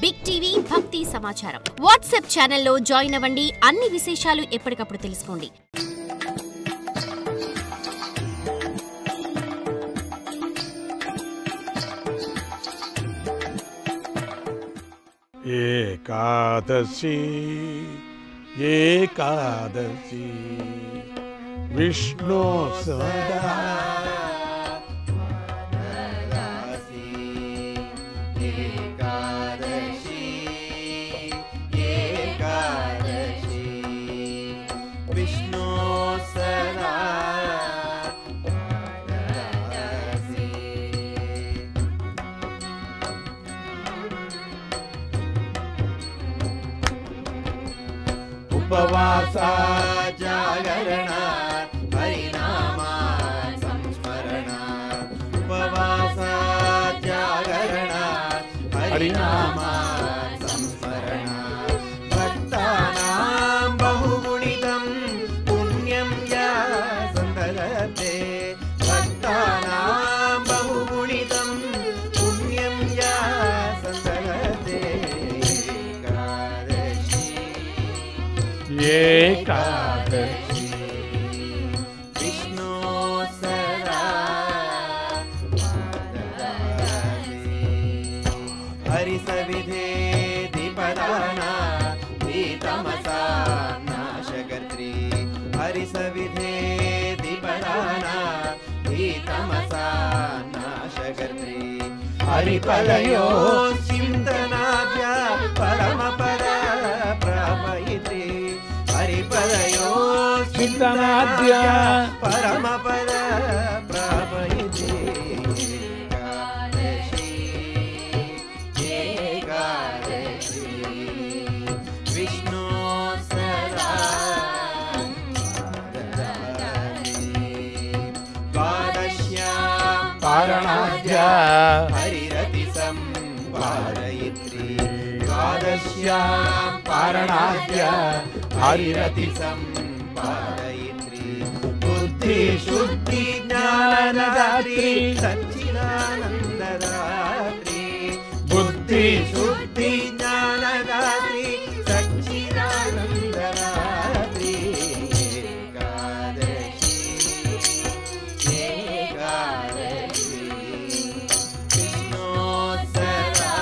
Big TV భక్తి సమాచారం WhatsApp ఛానల్లో జాయిన్ అవ్వండి. అన్ని విశేషాలు ఎప్పటికప్పుడు తెలుసుకోండి. ఏకాదశి ఏకాదశి విష్ణు సదా ఉపవాస జాగరణ హరినామ సంస్మరణ ఉపవాస జాగరణ హరినామ సంస్మరణ భక్తానాం బహుగుణితం పుణ్యం యా సందదతే భక్తానాం బహుగుణితం పుణ్యం యా సందదతే ఏకాదశి విష్ణు సదా హరి సవిధే దీపదానా దీతమసా నాశకర్త్రి హరి సవిధే దీపదానా దీతమసా నాశకర్త్రి హరిపదయో చింతనాభ్య పరమపద ప్రాపయిత్రి హరిపదయో చింతనాద్య పరమపద ప్రాపయిత్రి ఏకాదశి విష్ణు సదా ద్వాదశ్యాం పారణాద్య హరిరతి సంపాదయిత్రి ద్వాదశ్యాం పారణాద్య హరిరతి సంపాదయిత్రి బుద్ధి శుద్ధి జ్ఞానదాత్రి సచ్చిదానందదాత్రి బుద్ధి శుద్ధి జ్ఞానదాత్రి సచ్చిదానందదాత్రి ఏకాదశి ఏకాదశి విష్ణు సదా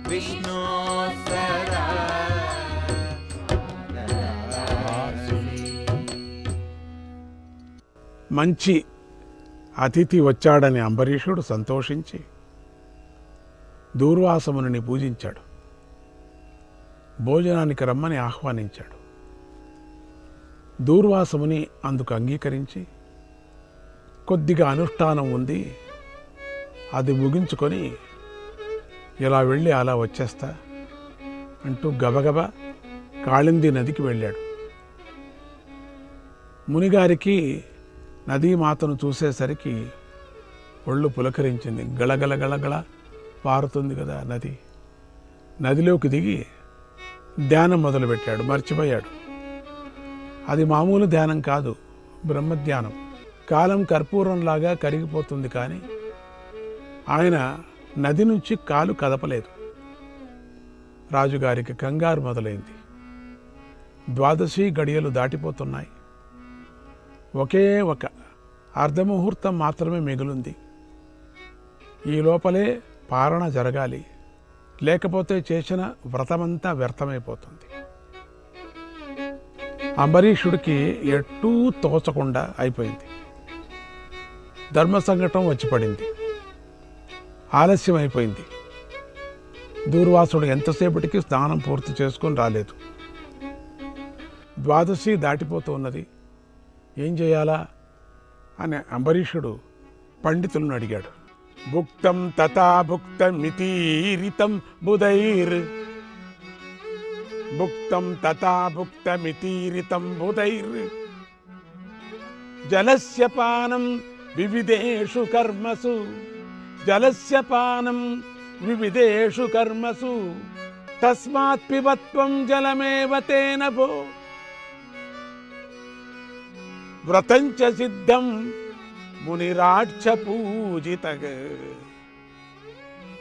విష్ణు సదా మంచి అతిథి వచ్చాడని అంబరీషుడు సంతోషించి దూర్వాసముని పూజించాడు. భోజనానికి రమ్మని ఆహ్వానించాడు. దూర్వాసముని అందుకు అంగీకరించి కొద్దిగా అనుష్ఠానం ఉంది, అది ముగించుకొని ఇలా వెళ్ళి అలా వచ్చేస్తా అంటూ గబగబా కాళింది నదికి వెళ్ళాడు. మునిగారికి నదీమాతను చూసేసరికి ఒళ్ళు పులకరించింది. గళగల గళగళ పారుతుంది కదా నది. నదిలోకి దిగి ధ్యానం మొదలుపెట్టాడు. మర్చిపోయాడు అది మామూలు ధ్యానం కాదు, బ్రహ్మధ్యానం. కాలం కర్పూరంలాగా కరిగిపోతుంది, కానీ ఆయన నది నుంచి కాలు కదపలేదు. రాజుగారికి కంగారు మొదలైంది. ద్వాదశి గడియలు దాటిపోతున్నాయి. ఒకే ఒక అర్ధముహూర్తం మాత్రమే మిగులుంది. ఈ లోపలే పారణ జరగాలి, లేకపోతే చేసిన వ్రతమంతా వ్యర్థమైపోతుంది. అంబరీషుడికి ఎట్టూ తోచకుండా అయిపోయింది. ధర్మ సంకటం వచ్చి పడింది. ఆలస్యం అయిపోయింది. దూర్వాసుడు ఎంతసేపటికి స్నానం పూర్తి చేసుకొని రాలేదు. ద్వాదశి దాటిపోతూ ఉన్నది. ఏం చేయాలా అని అంబరీషుడు పండితులను అడిగాడు. భుక్తం తథా భుక్తమితీరితం బుధైర్ భుక్తం తథా భుక్తమితీరితం బుధైర్ జలస్య పానం వివిధేషు కర్మసు జలస్య పానం వివిధేషు కర్మసు తస్మాత్ పిబత్వం జలమేవ తేన భో వ్రతంచ సిద్ధం మునిరాక్ష పూజితగ.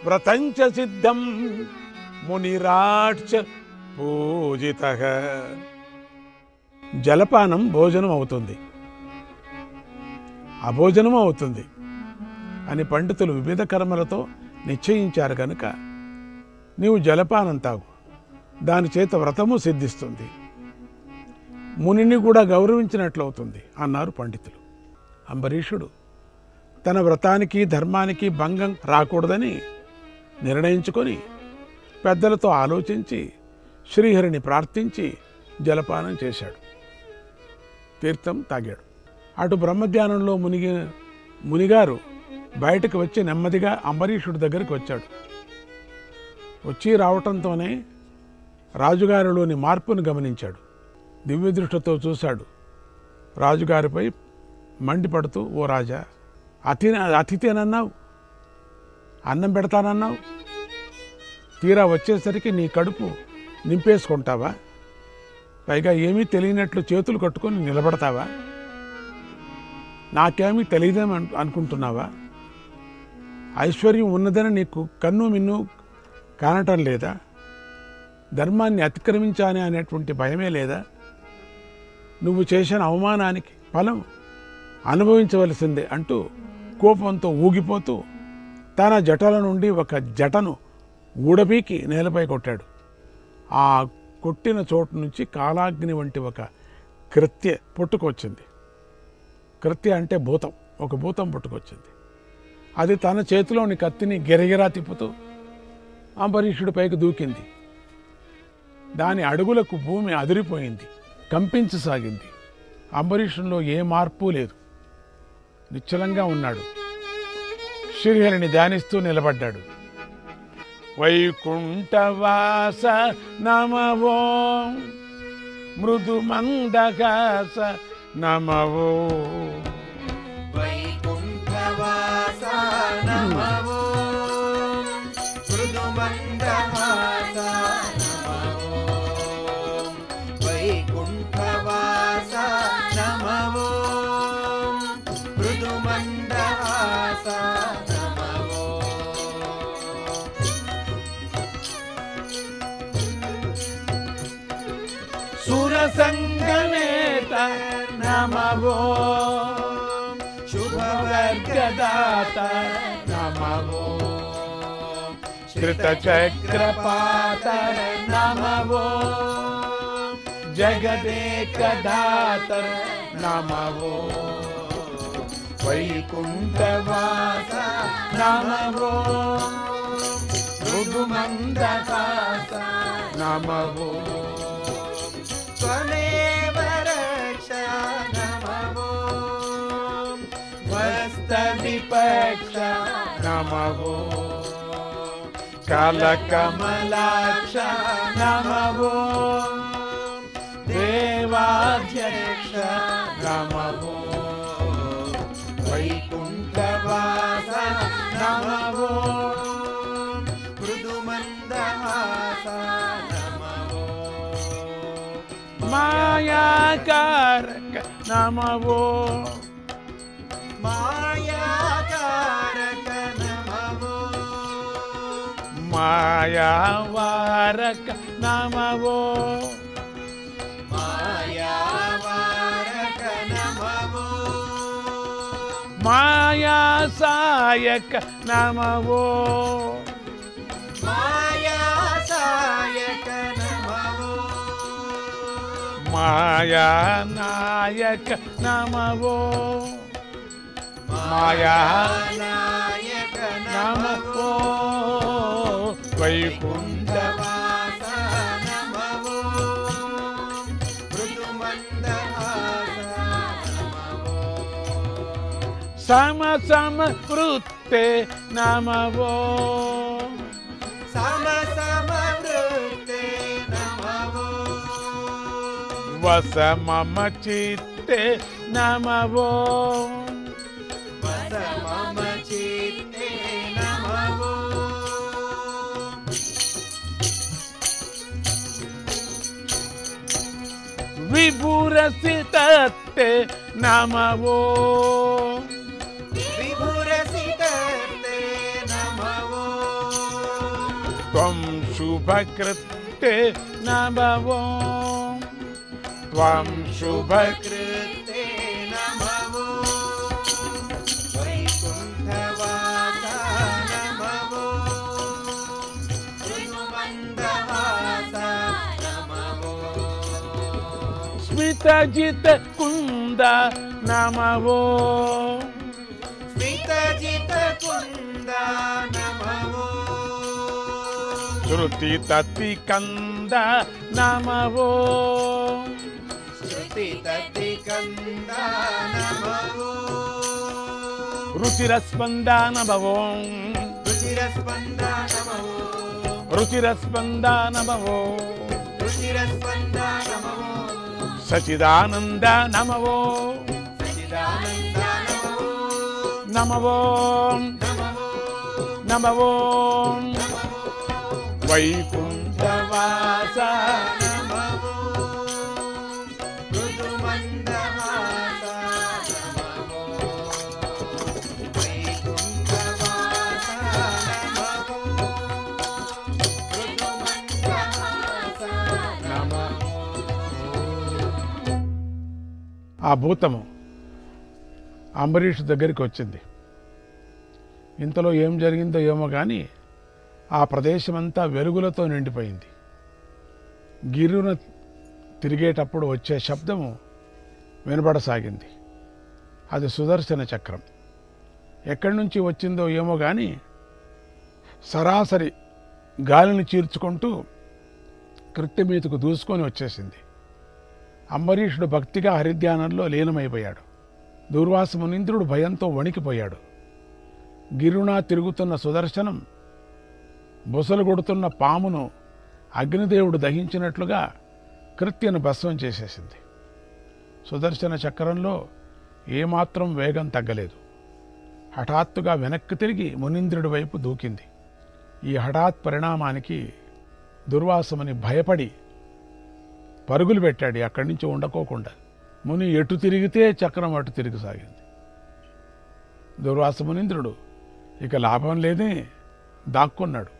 వ్రతంచ సిద్ధం మునిరాక్ష పూజితగ. జలపానం భోజనం అవుతుంది, అభోజనం అవుతుంది అని పండితులు వివిధ కర్మలతో నిశ్చయించారు కనుక నీవు జలపానం తాగు, దాని చేత వ్రతము సిద్ధిస్తుంది, మునిని కూడా గౌరవించినట్లు అవుతుంది అన్నారు పండితులు. అంబరీషుడు తన వ్రతానికి ధర్మానికి భంగం రాకూడదని నిర్ణయించుకొని పెద్దలతో ఆలోచించి శ్రీహరిని ప్రార్థించి జలపానం చేశాడు, తీర్థం తాగాడు. అటు బ్రహ్మజ్ఞానంలో మునిగారు బయటకు వచ్చి నెమ్మదిగా అంబరీషుడి దగ్గరికి వచ్చాడు. వచ్చి రావటంతోనే రాజుగారిలోని మార్పును గమనించాడు. దివ్య దృష్టితో చూశాడు. రాజుగారిపై మండిపడుతూ, ఓ రాజా, అతిథేనన్నావు, అన్నం పెడతానన్నావు, తీరా వచ్చేసరికి నీ కడుపు నింపేసుకుంటావా? పైగా ఏమీ తెలియనట్లు చేతులు కట్టుకొని నిలబడతావా? నాకేమీ తెలియదేమో అనుకుంటున్నావా? ఐశ్వర్యం ఉన్నదని నీకు కన్ను మిన్ను కానటం లేదా? ధర్మాన్ని అతిక్రమించానే అనేటువంటి భయమే లేదా? నువ్వు చేసిన అవమానానికి ఫలం అనుభవించవలసిందే అంటూ కోపంతో ఊగిపోతూ తన జటల నుండి ఒక జటను ఊడపీకి నేలపై కొట్టాడు. ఆ కొట్టిన చోటు నుంచి కాలాగ్ని వంటి ఒక కృత్య పుట్టుకొచ్చింది. కృత్య అంటే భూతం, ఒక భూతం పుట్టుకొచ్చింది. అది తన చేతిలోని కత్తిని గిరగిరా తిప్పుతూ అంబరీషుడి పైకి దూకింది. దాని అడుగులకు భూమి అదిరిపోయింది, కంపించసాగింది. అంబరీషునిలో ఏ మార్పు లేదు, నిశ్చలంగా ఉన్నాడు. శ్రీహరిని ధ్యానిస్తూ నిలబడ్డాడు. వైకుంఠవాస నమవో మృదు మందగాస నమవో. వైకుంఠవాస నమవో మృదు మందహాస నమవో. వైకుంఠవాస నమవో మృదు మందహాస నమవో. సురసంగనేత నమవో శుభవర్గదాత నమవో. శ్రుతచక్రపాత నమవో జగదేకదాత నమవో. వైకుంఠవాస నమవో మృదుమందహాస నమవో. త్వమేవ రక్ష నమవో వస్తవిపక్ష నమవో. కలకమలాక్ష నమవో దేవాధ్యక్ష నమవో. వైకుంఠవాస నమవో మృదుమందహాస నమవో. మాయాకారక నమవో మాయాకారక నమవో. మాయావారక నమవో. మాయావారక నమవో. మాయాసాయక నమవో. మాయాసాయక నమవో. మాయానాయక నమవో. మాయానాయక నమవో. వైకుంఠవాస వైకుంఠవాస నమవో మృదుమందహాస నమవో. సమ సమ వృత్తే నమవో. సమ సమ వృత్తే నమవో. వస మమ చిత్తే నమవో. వస మమ చిత్తే నమవో. విభురసితే నమవో విభురసితే నమవో త్వం శుభకృతే నమవో త్వం శుభకృతే నమవో వైకుంఠవాస నమవో ఋణుబంధవాస నమవో స్మితజిత కుంద నమవో స్మితజిత కుంద నమవో శృతి తతి కంద నమవో శృతి తతి కంద నమవో రుచిరస్పంద నమవో రుచిరస్పంద నమవో రుచిరస్పంద నమవో రుచిరస్పంద నమవో సచిదానంద నమవో సచిదానంద నమవో నమవో నమవో నమవో నమవో వైకుంఠవాస నమవో మృదుమందహాస నమవో వైకుంఠవాస నమవో మృదుమందహాస నమవో ఆ భూతము అంబరీష్ దగ్గరికి వచ్చింది. ఇంతలో ఏం జరిగిందో ఏమో కానీ ఆ ప్రదేశమంతా వెలుగులతో నిండిపోయింది. గిరున తిరిగేటప్పుడు వచ్చే శబ్దము వినబడసాగింది. అది సుదర్శన చక్రం. ఎక్కడి నుంచి వచ్చిందో ఏమో కానీ సరాసరి గాలిని చీల్చుకుంటూ కృత్తి మీదకు దూసుకొని వచ్చేసింది. అంబరీషుడు భక్తిగా హరిధ్యానంలో లీనమైపోయాడు. దూర్వాస మునీంద్రుడు భయంతో వణికిపోయాడు. గిరునా తిరుగుతున్న సుదర్శనం బుసలు కొడుతున్న పామును అగ్నిదేవుడు దహించినట్లుగా కృత్యను భస్వం చేసేసింది. సుదర్శన చక్రంలో ఏమాత్రం వేగం తగ్గలేదు. హఠాత్తుగా వెనక్కి తిరిగి మునీంద్రుడి వైపు దూకింది. ఈ హఠాత్ పరిణామానికి దుర్వాసముని భయపడి పరుగులు పెట్టాడు అక్కడి నుంచి ఉండకోకుండా. ముని ఎటు తిరిగితే చక్రం అటు తిరిగి సాగింది. దుర్వాస మునీంద్రుడు ఇక లాభం లేదే దాక్కున్నాడు.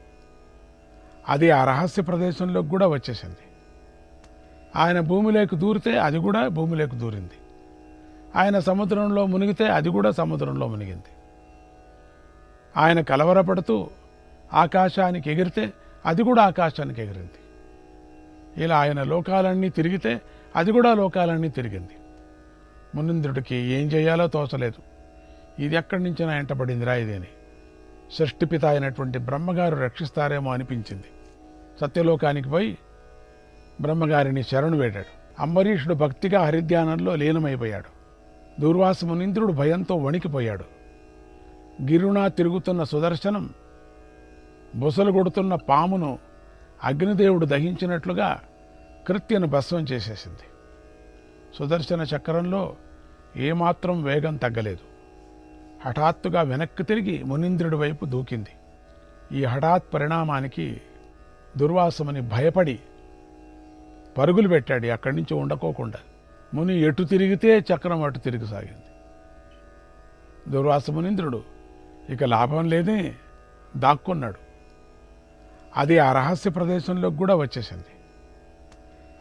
అది ఆ రహస్య ప్రదేశంలోకి కూడా వచ్చేసింది. ఆయన భూమిలోకి దూరితే అది కూడా భూమిలోకి దూరింది. ఆయన సముద్రంలో మునిగితే అది కూడా సముద్రంలో మునిగింది. ఆయన కలవరపడుతూ ఆకాశానికి ఎగిరితే అది కూడా ఆకాశానికి ఎగిరింది. ఇలా ఆయన లోకాలన్నీ తిరిగితే అది కూడా లోకాలన్నీ తిరిగింది. మునీంద్రుడికి ఏం చేయాలో తోచలేదు. ఇది ఎక్కడి నుంచి నా ఎంటబడిందిరా ఇదేని. సృష్టిపిత అయినటువంటి బ్రహ్మగారు రక్షిస్తారేమో అనిపించింది. సత్యలోకానికి పోయి బ్రహ్మగారిని శరణు వేడాడు. అంబరీషుడు భక్తిగా హరిధ్యానంలో లీనమైపోయాడు. దూర్వాస మునీంద్రుడు భయంతో వణికిపోయాడు. గిరునా తిరుగుతున్న సుదర్శనం బుసలు కొడుతున్న పామును అగ్నిదేవుడు దహించినట్లుగా కృత్యను భస్వం చేసేసింది. సుదర్శన చక్రంలో ఏమాత్రం వేగం తగ్గలేదు. హఠాత్తుగా వెనక్కి తిరిగి మునీంద్రుడి వైపు దూకింది. ఈ హఠాత్ పరిణామానికి దుర్వాసముని భయపడి పరుగులు పెట్టాడు అక్కడి నుంచి ఉండకోకుండా. ముని ఎటు తిరిగితే చక్రం అటు తిరిగి సాగింది. దుర్వాస మునీంద్రుడు ఇక లాభం లేదే దాక్కున్నాడు. అది ఆ రహస్య ప్రదేశంలోకి కూడా వచ్చేసింది.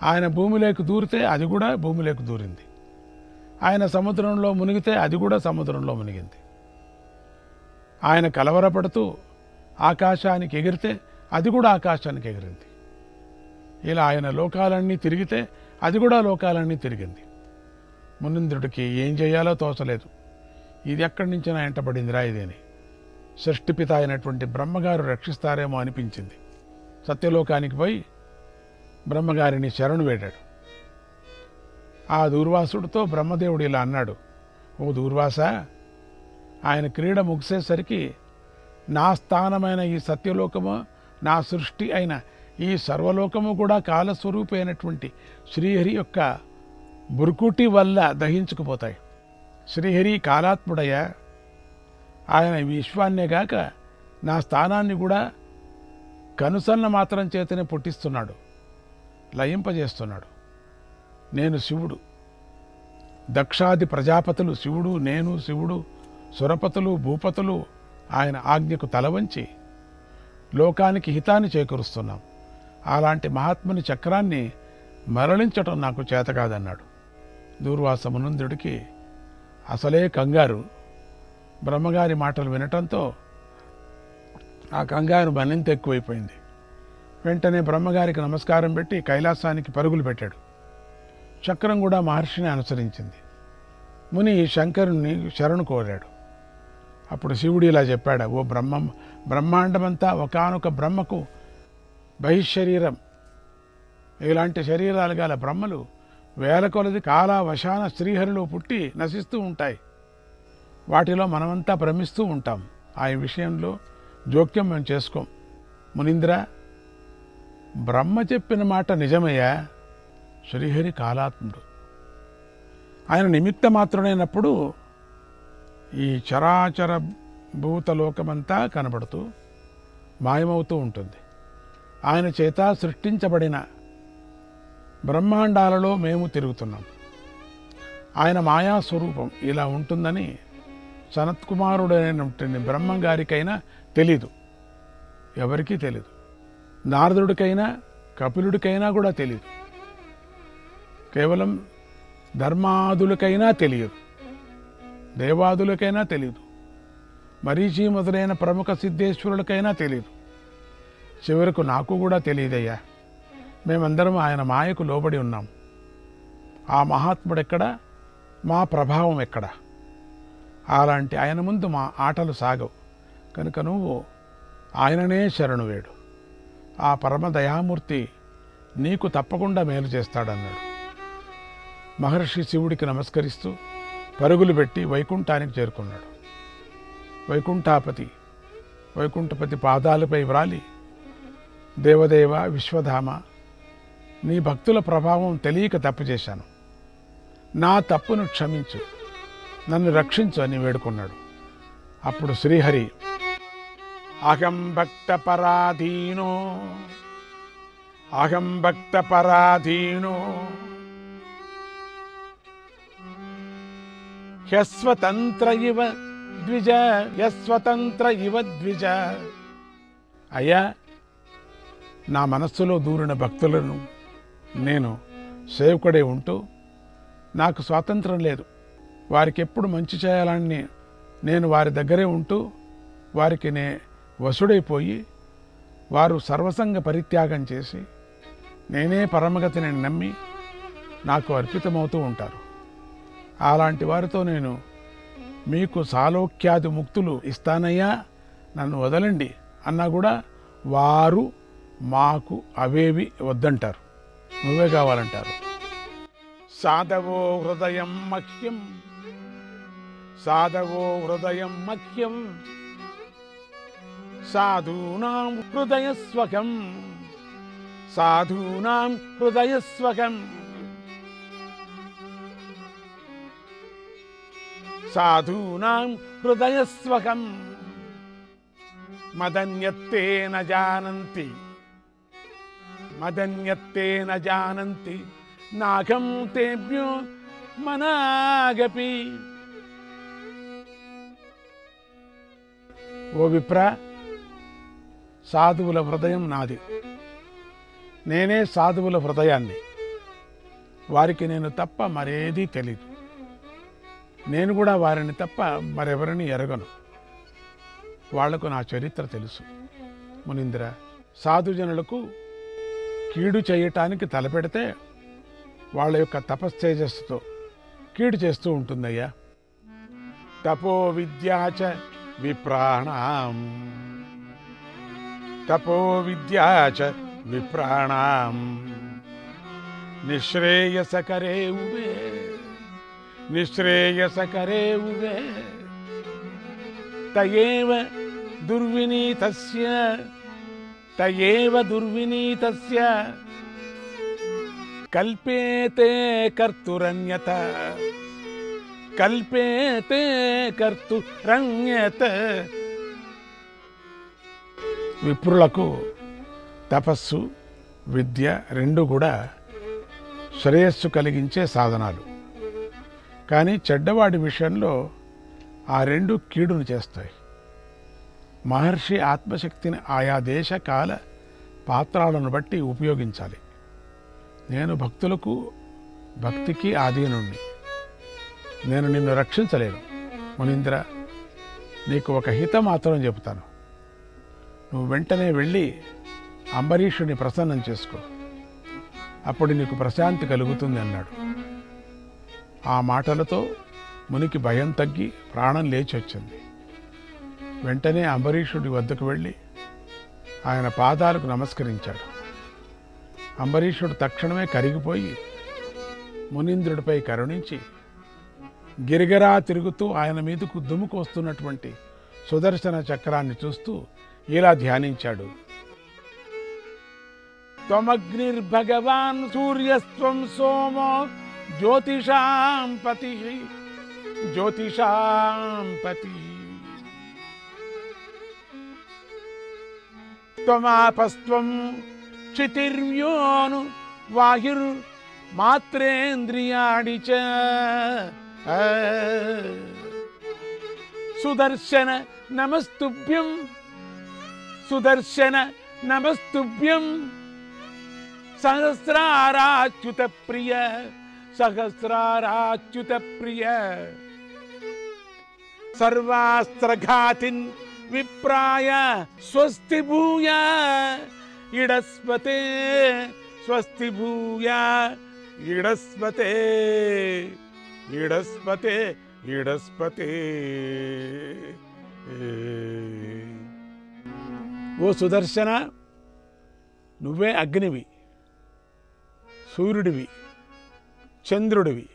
ఆయన భూమిలోకి దూరితే అది కూడా భూమిలోకి దూరింది. ఆయన సముద్రంలో మునిగితే అది కూడా సముద్రంలో మునిగింది. ఆయన కలవరపడుతూ ఆకాశానికి ఎగిరితే అది కూడా ఆకాశానికి ఎగిరింది. ఇలా ఆయన లోకాలన్నీ తిరిగితే అది కూడా లోకాలన్నీ తిరిగింది. మునీంద్రుడికి ఏం చేయాలో తోచలేదు. ఇది ఎక్కడి నుంచి నా ఎంటబడిందిరా ఇదేని. సృష్టిపిత అయినటువంటి బ్రహ్మగారు రక్షిస్తారేమో అనిపించింది. సత్యలోకానికి పోయి బ్రహ్మగారిని శరణు వేడాడు. ఆ దూర్వాసుడితో బ్రహ్మదేవుడు ఇలా అన్నాడు, ఓ దూర్వాస, ఆయన క్రీడ ముగిసేసరికి నా స్థానమైన ఈ సత్యలోకము, నా సృష్టి అయిన ఈ సర్వలోకము కూడా కాలస్వరూపి అయినటువంటి శ్రీహరి యొక్క బురుకుటి వల్ల దహించుకుపోతాయి. శ్రీహరి కాలాత్ముడయ్యా, ఆయన విశ్వాన్నే గాక నా స్థానాన్ని కూడా కనుసన్న మాత్రం చేతనే పుట్టిస్తున్నాడు, లయింపజేస్తున్నాడు. నేను శివుడు, దక్షాది ప్రజాపతులు శివుడు, నేను శివుడు, సురపతులు భూపతులు ఆయన ఆజ్ఞకు తలవంచి లోకానికి హితాన్ని చేకూరుస్తున్నాం. అలాంటి మహాత్ముని చక్రాన్ని మరలించటం నాకు చేత కాదన్నాడు. దూర్వాస మునుందుడికి అసలే కంగారు. బ్రహ్మగారి మాటలు వినటంతో ఆ కంగారు మరింత ఎక్కువైపోయింది. వెంటనే బ్రహ్మగారికి నమస్కారం పెట్టి కైలాసానికి పరుగులు పెట్టాడు. చక్రం కూడా మహర్షిని అనుసరించింది. ముని శంకరుణ్ణి శరణు కోరాడు. అప్పుడు శివుడు ఇలా చెప్పాడు, ఓ బ్రహ్మాండమంతా ఒకానొక బ్రహ్మకు బహిశరీరం. ఇలాంటి శరీరాలు గల బ్రహ్మలు వేల కొలది కాలావశాన శ్రీహరిలో పుట్టి నశిస్తూ ఉంటాయి. వాటిలో మనమంతా భ్రమిస్తూ ఉంటాం. ఆ విషయంలో జోక్యం మేము చేసుకోం. మునీంద్ర, బ్రహ్మ చెప్పిన మాట నిజమయ్యా. శ్రీహరి కాలాత్ముడు. ఆయన నిమిత్త మాత్రుడైనప్పుడు ఈ చరాచర భూతలోకమంతా కనబడుతూ మాయమవుతూ ఉంటుంది. ఆయన చేత సృష్టించబడిన బ్రహ్మాండాలలో మేము తిరుగుతున్నాం. ఆయన మాయాస్వరూపం ఇలా ఉంటుందని సనత్కుమారుడైనటువంటి బ్రహ్మంగారికైనా తెలీదు, ఎవరికీ తెలీదు. నారదుడికైనా కపిలుడికైనా కూడా తెలియదు. కేవలం ధర్మాదులకైనా తెలియదు, దేవాదులకైనా తెలియదు, మరీచి మొదలైన ప్రముఖ సిద్ధేశ్వరులకైనా తెలియదు. చివరకు నాకు కూడా తెలియదయ్యా. మేమందరం ఆయన మాయకు లోబడి ఉన్నాం. ఆ మహాత్ముడెక్కడ, మా ప్రభావం ఎక్కడ? అలాంటి ఆయన ముందు మా ఆటలు సాగవు. కనుక నువ్వు ఆయననే శరణు వేడు. ఆ పరమ దయామూర్తి నీకు తప్పకుండా మేలు చేస్తాడన్నాడు. మహర్షి శివుడికి నమస్కరిస్తూ పరుగులు పెట్టి వైకుంఠానికి చేరుకున్నాడు. వైకుంఠపతి పాదాలపై వ్రాలి, దేవదేవ విశ్వధామ, నీ భక్తుల ప్రభావం తెలియక తప్పు చేశాను. నా తప్పును క్షమించు, నన్ను రక్షించు అని వేడుకున్నాడు. అప్పుడు శ్రీహరి, అహం భక్త పరాధీనో యస్వతంత్ర ఇవ ద్విజ. అయ్యా, నా మనస్సులో దూరిన భక్తులను నేను సేవకుడే ఉంటూ నాకు స్వాతంత్రం లేదు. వారికి ఎప్పుడు మంచి చేయాలని నేను వారి దగ్గరే ఉంటూ వారికి వశుడైపోయి వారు సర్వసంగ పరిత్యాగం చేసి నేనే పరమగతిని నమ్మి నాకు అర్పితమవుతూ ఉంటారు. అలాంటి వారితో నేను మీకు సాలోక్యాది ముక్తులు ఇస్తానయ్యా, నన్ను వదలండి అన్నా కూడా వారు మాకు అవేవి వద్దంటారు, నువ్వే కావాలంటారు. సాధవో హృదయం మఖ్యం సాధూనాం హృదయస్వకం మదన్యత్తే న జానంతి నాగం తేభ్యో మనాగపి. ఓ విప్ర, సాధువుల హృదయం నాది, నేనే సాధువుల హృదయాన్ని. వారికి నేను తప్ప మరేదీ తెలీదు. నేను కూడా వారిని తప్ప మరెవరిని ఎరగను. వాళ్లకు నా చరిత్ర తెలుసు. మునీంద్ర, సాధుజనులకు కీడు చేయటానికి తలపెడితే వాళ్ళ యొక్క తపశ్చేజస్సుతో కీడు చేస్తూ ఉంటుందయ్యా. తపో విద్యాచ విప్రాణాం నిశ్రేయసకరే ఉవే తయేవ దుర్వినీతస్య కల్పేతే కర్తురన్యత. విప్రులకు తపస్సు, విద్య రెండు కూడా శ్రేయస్సు కలిగించే సాధనాలు. కానీ చెడ్డవాడి విషయంలో ఆ రెండు కీడును చేస్తాయి. మహర్షి ఆత్మశక్తిని ఆయా దేశ కాల పాత్రాలను బట్టి ఉపయోగించాలి. నేను భక్తులకు భక్తికి ఆధీనుణ్ణి. నేను నిన్ను రక్షించలేను. మునీంద్ర, నీకు ఒక హిత మాత్రం చెబుతాను. నువ్వు వెంటనే వెళ్ళి అంబరీషుని ప్రసన్నం చేసుకో. అప్పుడు నీకు ప్రశాంతి కలుగుతుంది అన్నాడు. ఆ మాటలతో మునికి భయం తగ్గి ప్రాణం లేచి వచ్చింది. వెంటనే అంబరీషుడి వద్దకు వెళ్ళి ఆయన పాదాలకు నమస్కరించాడు. అంబరీషుడు తక్షణమే కరిగిపోయి మునీంద్రుడిపై కరుణించి గిరిగిరా తిరుగుతూ ఆయన మీదకు దుముకు వస్తున్నటువంటి సుదర్శన చక్రాన్ని చూస్తూ ఇలా ధ్యానించాడు. త్వమగ్నిర్భగవాన్ సూర్యస్త్వం సోమో జ్యోతిషాం పతి జ్యోతిషాం పతి త్వమాపస్త్వం క్షితిర్వ్యోను వాయుర్ మాత్రేంద్రియాణి చ సుదర్శన నమస్తుభ్యం సుదర్శన నమస్తుభ్యం సహస్రారాచ్యుత ప్రియ సహస్రారాచ్యుత ప్రియ సర్వాస్త్రఘాతిన్ విప్రాయ స్వస్తి భూయ ఇడస్పతే స్వస్తి భూయ ఇడస్పతే ఇడస్పతే ఇడస్పతే. ఓ సుదర్శన, నువ్వే అగ్నివి, సూర్యుడివి, చంద్రుడివి,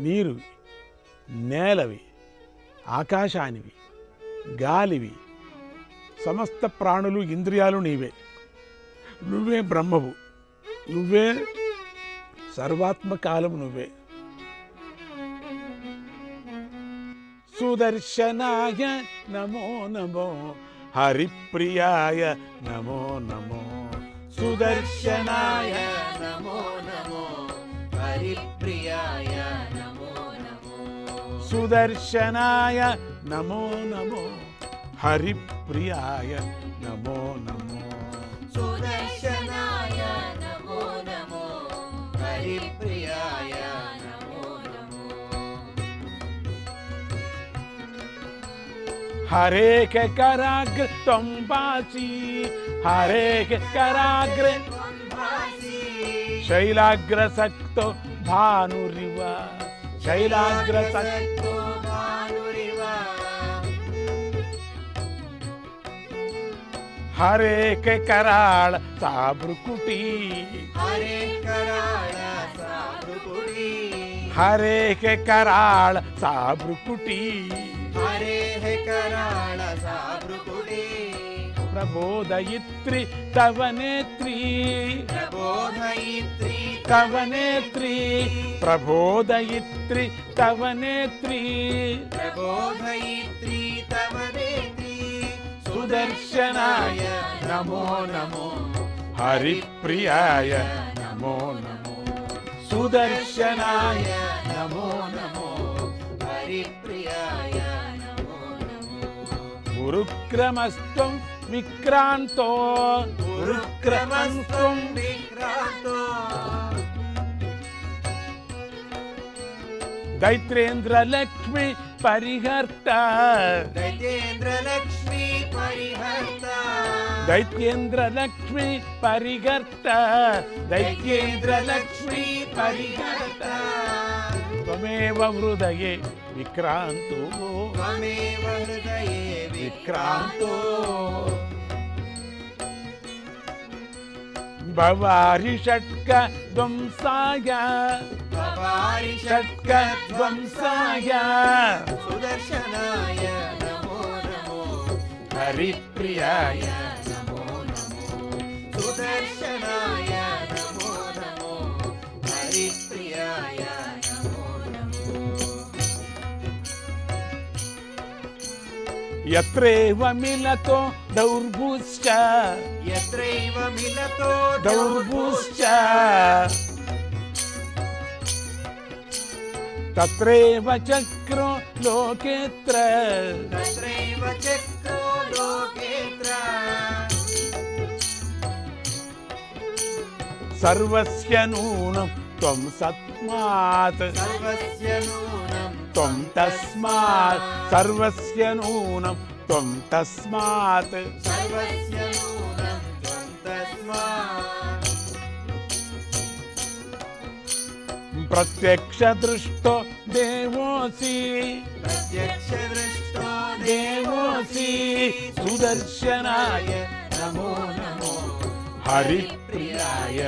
నీరువి, నేలవి, ఆకాశానివి, గాలివి, సమస్త ప్రాణులు ఇంద్రియాలు నీవే. నువ్వే బ్రహ్మవు, నువ్వే సర్వాత్మకాలము నువ్వే. సుదర్శనాయ నమో నమో హరిప్రియాయ నమో నమో సుదర్శనాయ నమో నమో హరిప్రియాయ నమో నమో సుదర్శనాయ నమో నమో హరిప్రియాయ నమో నమో సుదర్శనాయ నమో నమో హరిప్రియాయ నమో నమో హరేక కరాగ్ర త్వం వాసి హరేక కరాగ్ర శైలాగ్రసక్తో భానురివ శైలాగ్రసక్తో భానురివ హరేక కరాళ సాభృకుటి హరే కరాళ సాధుకుడి హరేక కరాళ సాభృకుటి హరే కరాళ సాధుకుడి ప్రబోధయిత్రి తవ నేత్రీ ప్రబోధయిత్రి తవ నేత్రీ ప్రబోధయిత్రి తవ నేత్రీ ప్రబోధయిత్రి తవ నేత్రి సుదర్శనాయ నమో నమో హరిప్రియాయ నమో నమో సుదర్శనాయ నమో నమో హరిప్రియాయ నమో నమో గురుక్రమస్త్వం విక్రాంతో గురుక్రమస్త్వం విక్రాంతో దైత్రేంద్ర లక్ష్మి పరిహర్త దైత్యేంద్ర లక్ష్మీ పరిహర్త దైత్యేంద్ర లక్ష్మి పరిహర్త దైత్యేంద్ర లక్ష్మి పరిహర్త త్వమేవ హృదయే విక్రాంతో త్వమేవ హృదయే విక్రాంతో భవారి షట్క ధ్వంసాయ భవారి షట్క ధ్వంసాయ సుదర్శనాయ నమో నమో హరిప్రియాయ నమో నమో సుదర్శనాయ నమో నమో హరిప్రియాయ నమో నమో యత్రేవ మిలతో దౌర్భుశ్చ యత్రైవ మిలతో దౌర్భుశ్చ తత్రైవ చక్రో లోకేత్ర తత్రైవ చక్రో లోకేత్ర సర్వస్య నూనం త్వం సత్మాత్ సర్వస్య నూనం త్వం తస్మాత్ సర్వస్య నూనం త్వం తస్మాత్ సర్వస్య నూనం త్వం తస్మాత్ ప్రత్యక్ష దృష్టో దేవోసి ప్రత్యక్ష దృష్టో దేవోసి సుదర్శనాయ నమో నమో హరిప్రియాయ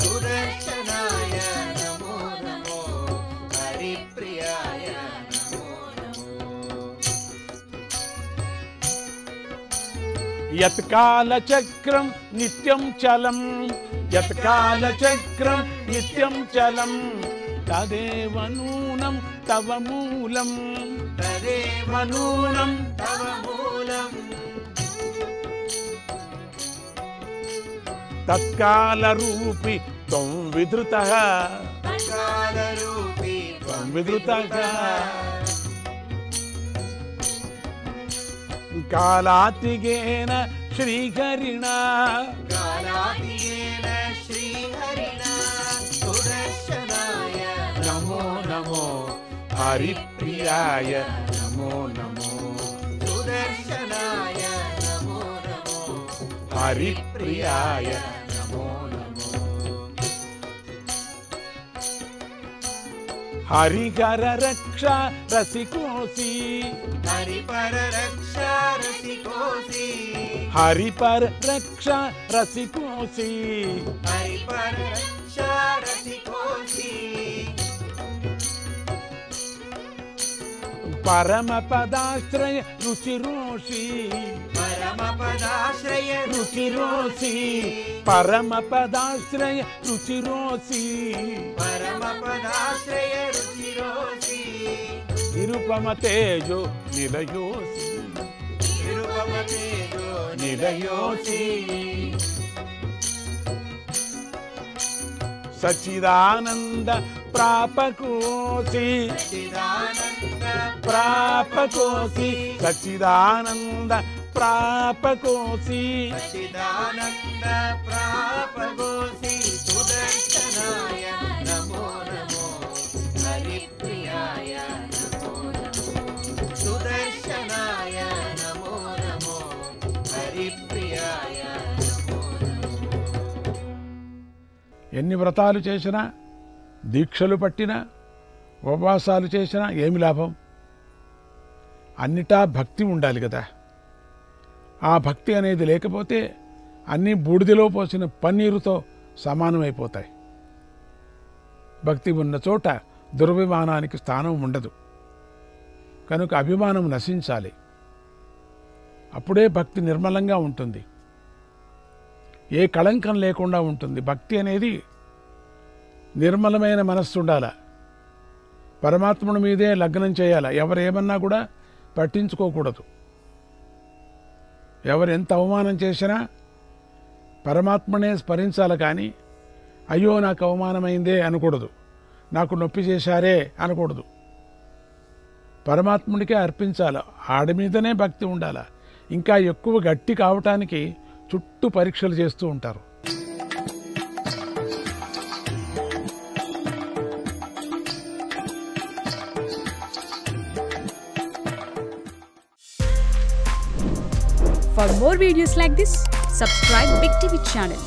సుదర్శనాయ నమో నమో హరిప్రియాయ నమో నమో యత్కాలచక్రం నిత్యం చలం యత్కాలచక్రం నిత్యం చలం తదేవ నూనం తవ మూలం తదేవ నూనం తవ మూలం తత్కాలరూపి త్వం విధృతః కాలరూపీ త్వం విధృతః కాలాతిగేన శ్రీహరిణా కాలాతీయేన శ్రీహరిణా సుదర్శనాయ నమో నమో హరిప్రియాయ నమో నమో సుదర్శనాయ నమో నమో హరిప్రియాయ నమో నమో హరిహర రక్ష రసికోసి హరిపర రక్షా రసికోసి హరిపర రక్ష రసికోసి హరిపర రక్షా రసికోసి పరమ పదాశ్రయ రుచిరోషి పరమ పదాశ్రయ రుచిరోసి పరమ పదాశ్రయ రుచిరోసి పరమ పదాశ్రయ రుచిరోసి నిరుపమ తేజో నిలయోసి నిరుపమ తేజో నిలయోసి సచ్చిదానంద ప్రాపకోసి చిదానంద ప్రాపకోసి సచ్చిదానంద ప్రాపకోసి చిదానంద ప్రాపగోసి సుదర్శనాయ నమో నమో హరిప్రియాయ నమో నమో సుదర్శనాయ నమో నమో హరిప్రియాయ నమో నమో ఎన్ని వ్రతాలు చేసినా దీక్షలు పట్టినా ఉపవాసాలు చేసినా ఏమి లాభం? అన్నిటా భక్తి ఉండాలి కదా. ఆ భక్తి అనేది లేకపోతే అన్నీ బూడిదలో పోసిన పన్నీరుతో సమానమైపోతాయి. భక్తి ఉన్న చోట దురభిమానానికి స్థానం ఉండదు. కనుక అభిమానం నశించాలి. అప్పుడే భక్తి నిర్మలంగా ఉంటుంది, ఏ కళంకం లేకుండా ఉంటుంది. భక్తి అనేది నిర్మలమైన మనస్సు ఉండాల. పరమాత్ముడి మీదే లగ్నం చేయాల. ఎవరేమన్నా కూడా పట్టించుకోకూడదు. ఎవరు ఎంత అవమానం చేసినా పరమాత్మనే స్మరించాలి. కానీ అయ్యో నాకు అవమానమైందే అనకూడదు, నాకు నొప్పి చేశారే అనకూడదు. పరమాత్ముడికే అర్పించాలి. ఆడి మీదనే భక్తి ఉండాల. ఇంకా ఎక్కువ గట్టి కావటానికి చుట్టూ పరీక్షలు చేస్తూ ఉంటారు. For more videos like this, subscribe Big TV channel.